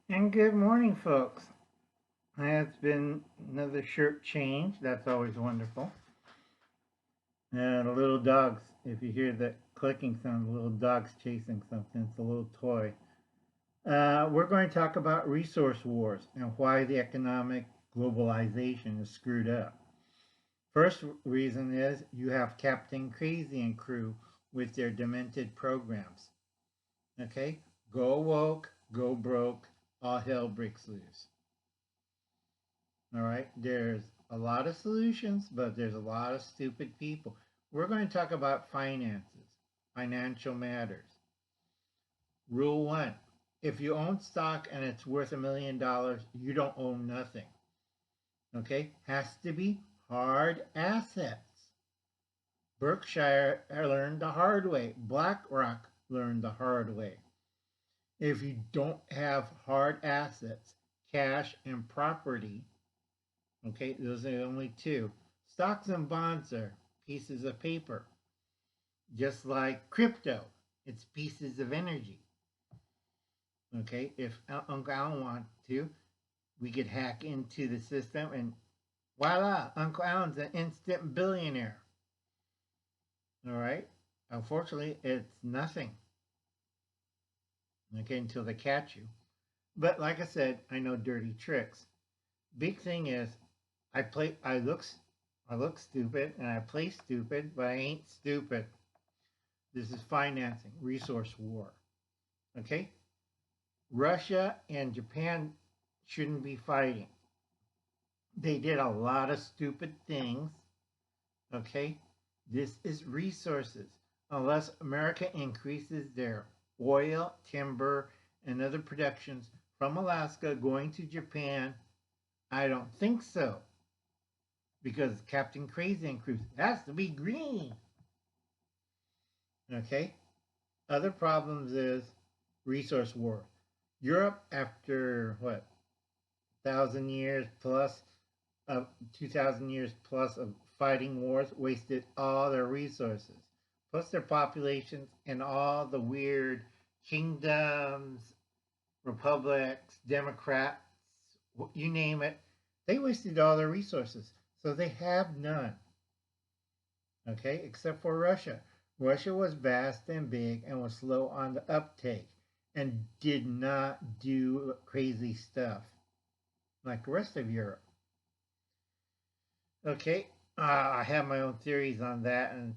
And good morning, folks. It's been another shirt change. That's always wonderful. And the little dogs, if you hear the clicking sound, the little dog's chasing something. It's a little toy. We're going to talk about resource wars and why the economic globalization is screwed up. First reason is you have Captain Crazy and crew with their demented programs. Okay? Go woke, go broke, all hell breaks loose. All right. There's a lot of solutions, but there's a lot of stupid people. We're going to talk about finances, financial matters. Rule one, if you own stock and it's worth $1 million, you don't own nothing. Okay. Has to be hard assets. Berkshire learned the hard way. BlackRock learned the hard way. If you don't have hard assets, cash and property, okay, those are the only two. Stocks and bonds are pieces of paper, just like crypto. It's pieces of energy. Okay, if Uncle Alan wants to, we could hack into the system and voila, Uncle Alan's an instant billionaire. All right. Unfortunately, it's nothing. Okay, until they catch you. But like I said, I know dirty tricks. Big thing is, I look stupid and I play stupid, but I ain't stupid. This is financing, resource war. Okay? Russia and Japan shouldn't be fighting. They did a lot of stupid things. Okay? This is resources. Unless America increases their oil, timber, and other productions from Alaska going to Japan, I don't think so. Because Captain Crazy and Cruise has to be green. Okay? Other problems is resource war. Europe, after what, 1,000 years plus of 2,000 years plus of fighting wars, wasted all their resources, plus their populations and all the weird kingdoms, republics, democrats, you name it. They wasted all their resources, so they have none. Okay, except for Russia. Russia was vast and big and was slow on the uptake and did not do crazy stuff like the rest of Europe. Okay, I have my own theories on that, and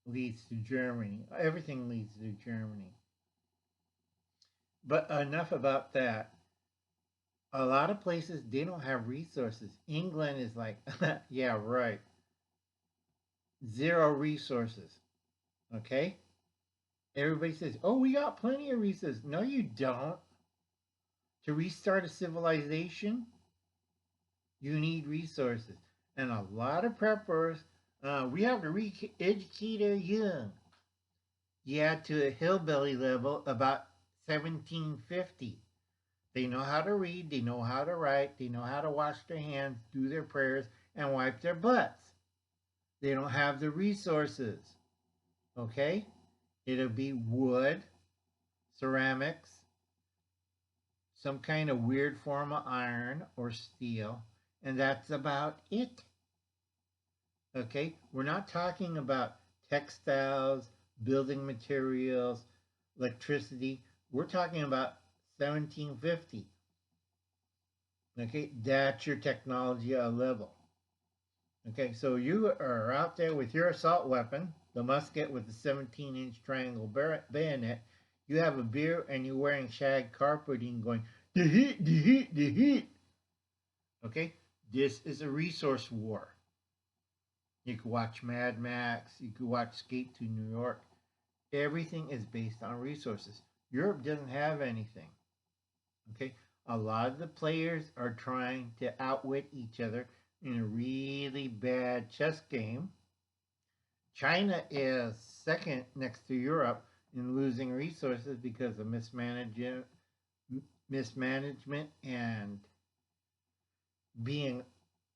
it leads to Germany. Everything leads to Germany. But enough about that. A lot of places they don't have resources. England is like, yeah, right, zero resources. Okay, everybody says, "Oh, we got plenty of resources." No, you don't. To restart a civilization, you need resources, and a lot of preppers. We have to re-educate our young. Yeah, to a hillbilly level about 1750. They know how to read, they know how to write, they know how to wash their hands, do their prayers, and wipe their butts. They don't have the resources. Okay? It'll be wood, ceramics, some kind of weird form of iron or steel, and that's about it. Okay? We're not talking about textiles, building materials, electricity. We're talking about 1750. Okay? That's your technology level. Okay, so you are out there with your assault weapon, the musket with the 17-inch triangle bayonet. You have a beer and you're wearing shag carpeting going, the heat, the heat, the heat. Okay, this is a resource war. You could watch Mad Max, you could watch Escape to New York. Everything is based on resources. Europe doesn't have anything. Okay, a lot of the players are trying to outwit each other in a really bad chess game. China is second next to Europe in losing resources because of mismanagement and being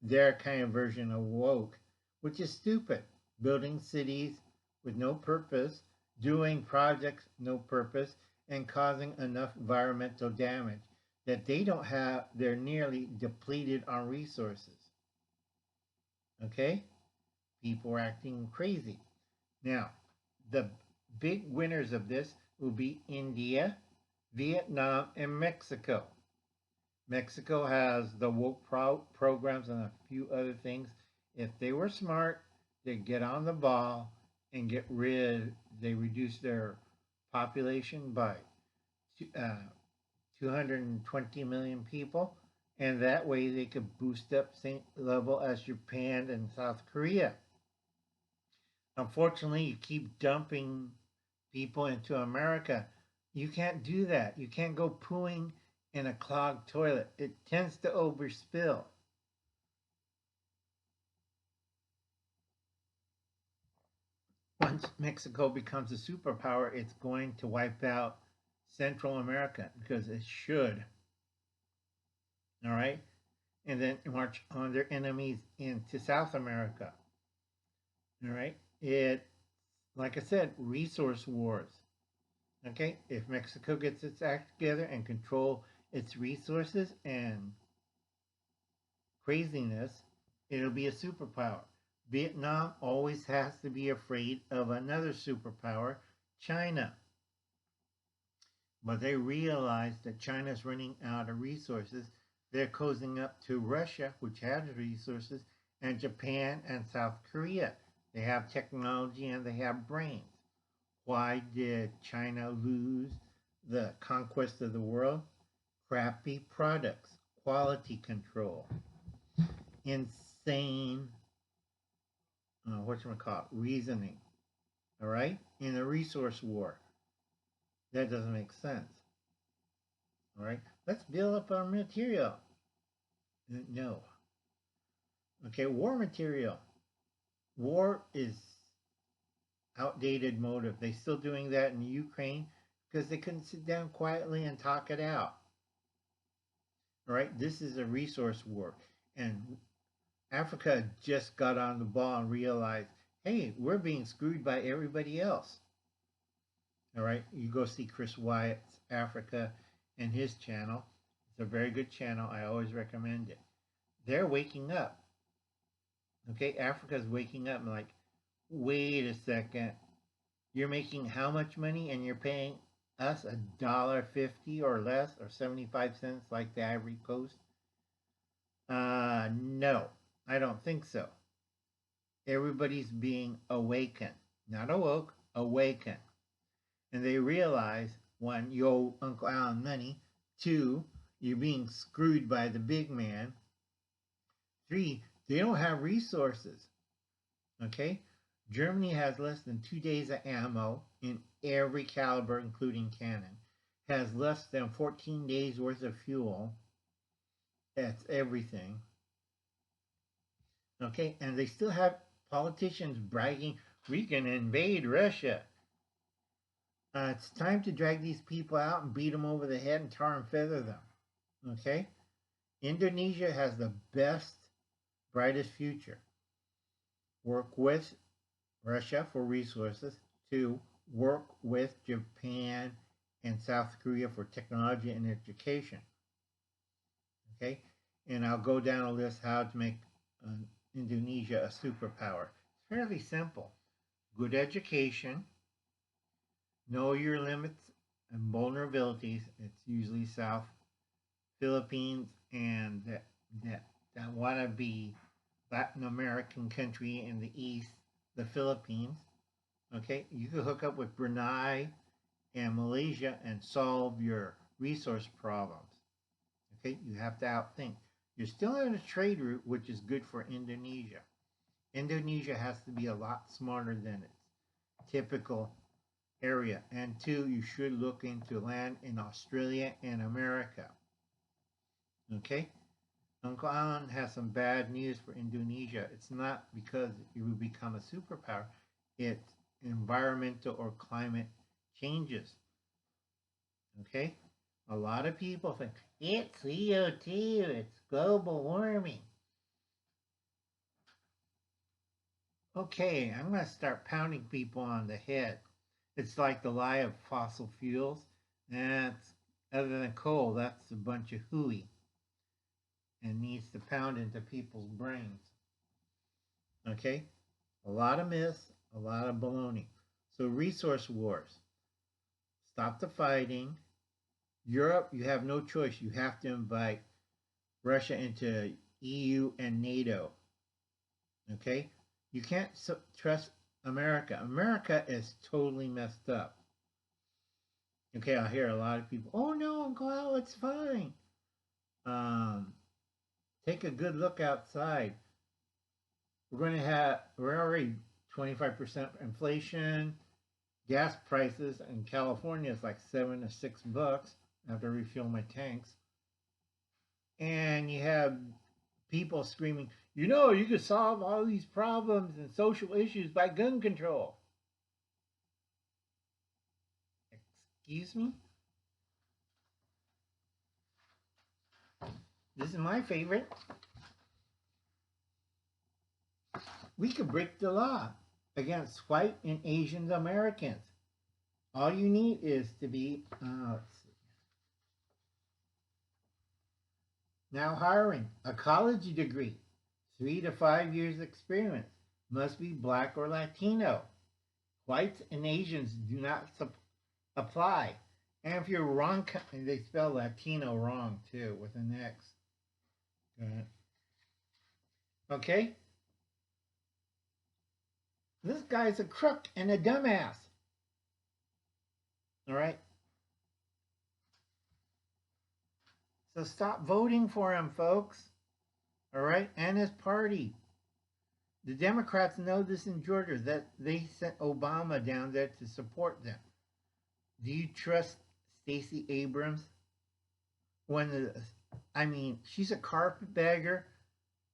their kind of version of woke, which is stupid. Building cities with no purpose, doing projects no purpose, and causing enough environmental damage that they're nearly depleted on resources. Okay? People are acting crazy. Now, the big winners of this will be India, Vietnam, and Mexico. Mexico has the woke programs and a few other things. If they were smart, they'd get on the ball and they reduce their population by uh, 220 million people. And that way they could boost up same level as Japan and South Korea. Unfortunately, you keep dumping people into America. You can't do that. You can't go pooing in a clogged toilet. It tends to overspill. Once Mexico becomes a superpower, it's going to wipe out Central America because it should. All right? And then march on their enemies into South America. All right? Like I said, resource wars. Okay? If Mexico gets its act together and control its resources and craziness, it'll be a superpower. Vietnam always has to be afraid of another superpower, China. But they realize that China's running out of resources. They're cozying up to Russia, which has resources, and Japan and South Korea. They have technology and they have brains. Why did China lose the conquest of the world? Crappy products, quality control, insane, reasoning. All right? In a resource war. That doesn't make sense. All right? Let's build up our material. No. Okay, war material. War is outdated motive. They're still doing that in Ukraine because they couldn't sit down quietly and talk it out. All right, this is a resource war. And Africa just got on the ball and realized, hey, we're being screwed by everybody else. All right, you go see Chris Wyatt's Africa and his channel. It's a very good channel. I always recommend it. They're waking up. Okay, Africa's waking up and like, wait a second. You're making how much money and you're paying us $1.50 or less or 75 cents like the Ivory Coast? No, I don't think so. Everybody's being awakened. Not awoke, awakened. And they realize, one, you owe Uncle Alan money. Two, you're being screwed by the big man. Three, they don't have resources. Okay? Germany has less than 2 days of ammo in every caliber, including cannon. Has less than 14 days worth of fuel. That's everything. Okay? And they still have politicians bragging, we can invade Russia. It's time to drag these people out and beat them over the head and tar and feather them. Okay? Indonesia has the best, brightest future. Work with Russia for resources. Two, work with Japan and South Korea for technology and education. Okay? And I'll go down a list how to make Indonesia a superpower. It's fairly simple. Good education. Know your limits and vulnerabilities. It's usually South Philippines and that want to be Latin American country in the East, the Philippines. Okay, you could hook up with Brunei and Malaysia and solve your resource problems. Okay, you have to outthink. You're still in a trade route, which is good for Indonesia. Indonesia has to be a lot smarter than its typical area. And two, you should look into land in Australia and America. Okay? Uncle Alan has some bad news for Indonesia. It's not because it will become a superpower. It's environmental or climate changes. Okay? A lot of people think, it's CO2, it's global warming. Okay, I'm going to start pounding people on the head. It's like the lie of fossil fuels. That's Other than coal, that's a bunch of hooey and needs to pound into people's brains. Okay? A lot of myths, a lot of baloney. So, resource wars. Stop the fighting. Europe, you have no choice. You have to invite Russia into EU and NATO. Okay? You can't trust America. America is totally messed up. Okay, I hear a lot of people, oh no, Uncle Al, it's fine. Take a good look outside. We're already 25% inflation. Gas prices in California is like $7 to $6. I have to refuel my tanks. And you have people screaming, you know, you could solve all these problems and social issues by gun control. Excuse me? This is my favorite. We could break the law against white and Asian Americans. All you need is to be, now hiring a college degree, 3 to 5 years experience, must be black or Latino. Whites and Asians do not apply. And if you're wrong, they spell Latino wrong too, with an X. Okay? This guy's a crook and a dumbass. All right? So stop voting for him, folks. All right? And his party. The Democrats know this in Georgia, that they sent Obama down there to support them. Do you trust Stacey Abrams? She's a carpetbagger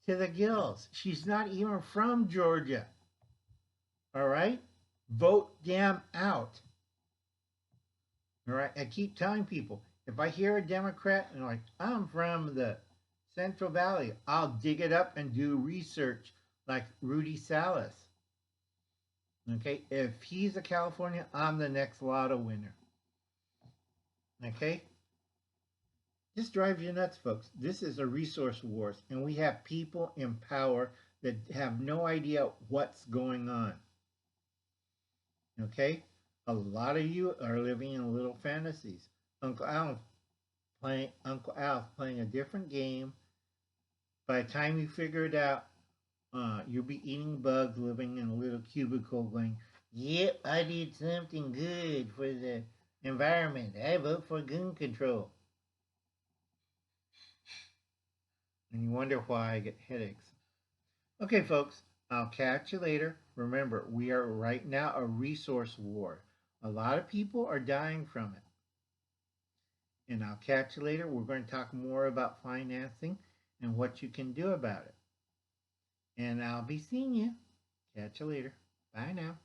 to the gills. She's not even from Georgia. All right? Vote them out. All right? I keep telling people, if I hear a Democrat and like, I'm from the Central Valley, I'll dig it up and do research like Rudy Salas. Okay? If he's a California, I'm the next lotto winner. Okay? This drives you nuts, folks. This is a resource wars, and we have people in power that have no idea what's going on. Okay? A lot of you are living in little fantasies. Uncle Al's playing a different game. By the time you figure it out, you'll be eating bugs, living in a little cubicle, going, yep, I did something good for the environment. I vote for gun control. And you wonder why I get headaches. Okay, folks, I'll catch you later. Remember, we are right now a resource war. A lot of people are dying from it. And I'll catch you later. We're going to talk more about financing and what you can do about it. And I'll be seeing you. Catch you later. Bye now.